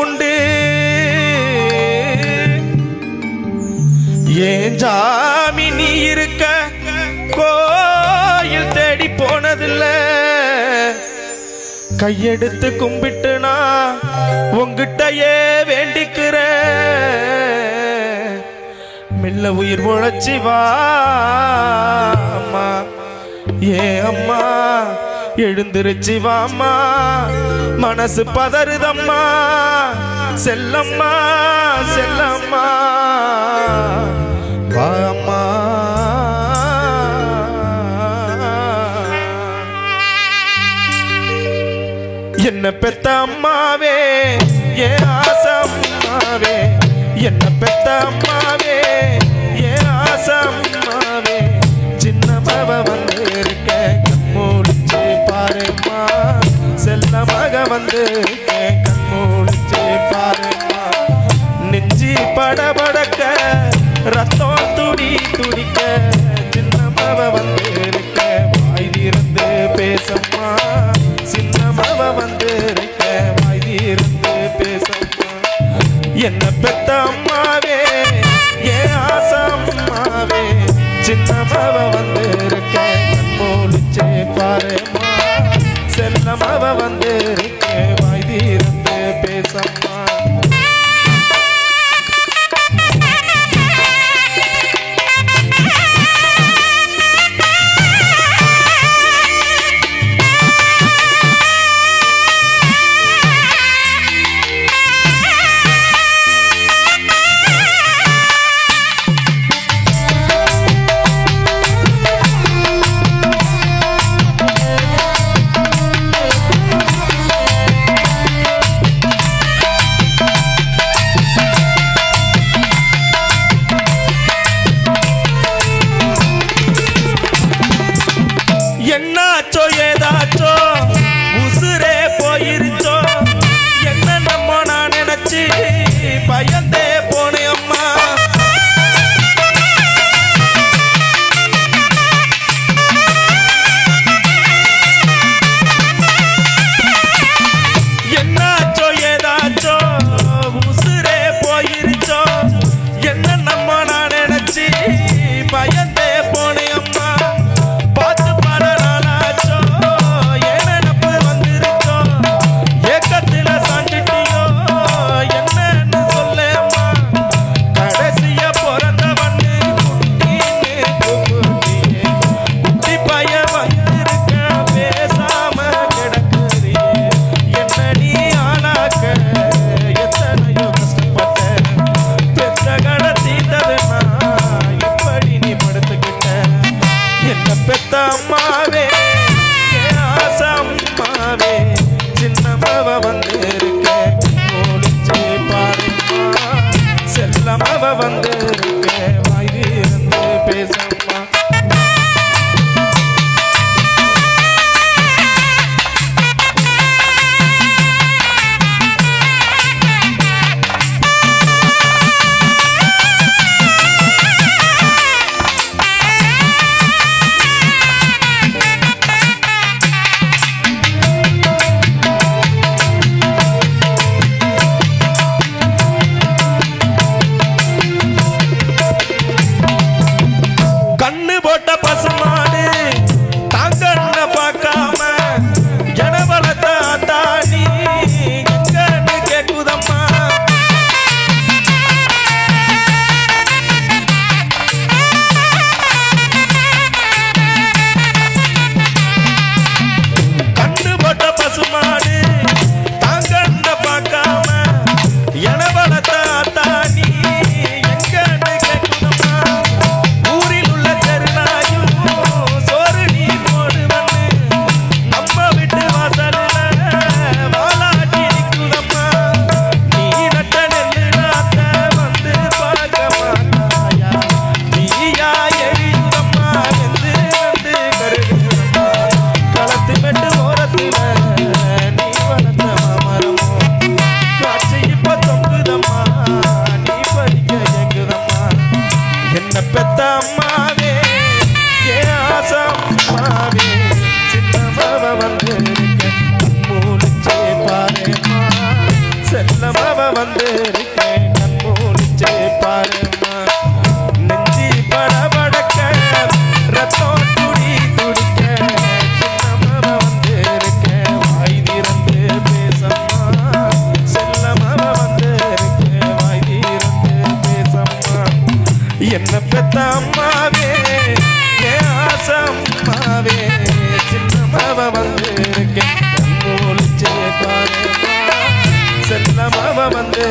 உண்டு ஏன் ஜாமி நீ இருக்க கோயில் தேடி போனதில்ல கையெடுத்து கும்பிட்டு நான் உங்கிட்டயே வேண்டிக்கிற மெல்ல உயிர் உழைச்சி வா அம்மா ஏ அம்மா எழுந்திருச்சி வாம்மா மனசு பதறுதம்மா செல்லம்மா செல்லம்மா வா அம்மா என்ன பெத்த அம்மாவே ஏ ஆசம்மாவே என்ன பெத்த அம்மாவே ஏ ஆசம்மாவே சின்ன மவ வந்து இருக்க கண்மூடிச்சு பாருமா செல்லமாக வந்து இருக்க கண்மூடிச்சு பாருமா நெஞ்சி படபடக்க ரத்தம் துடி துடிக்க சின்ன மவ வந்து இருக்க வாய் திறந்து பேசம்மா சின்னமவ வந்து இருக்க வாய் திறந்து பேசம்மா என்ன பெத்த அம்மாவே ஏ ஆசம்மாவே சின்னமவ வந்து இருக்க கண்மூடிச்சே பாருமா செல்லமவ வந்து இருக்க வாய் திறந்து பேசம்மா என்னாச்சோ ஏதாச்சோ உசுரே போயிருச்சோ என்ன நம்ம நான் நினைச்சு பயந்தே போனே அம்மா என்னாச்சோ ஏதாச்சோ உசுரே போயிருச்சோ என்ன நம்ம நான் நினைச்சு பயந்தே போனே அம்மா பெத்த அம்மாவே ஏ ஆசம்மாவே சின்னமவ வந்து இருக்க மூடிச்சே பாருமா செல்லமவ வந்து இருக்க வாய் திறந்து பேசம்மா என்ன பெத்த அம்மாவே என் ஆசை அம்மாவே சின்னமாவ வந்திருக்கேன் ஒளிச்சே பாருமா செல்லமாவ வந்து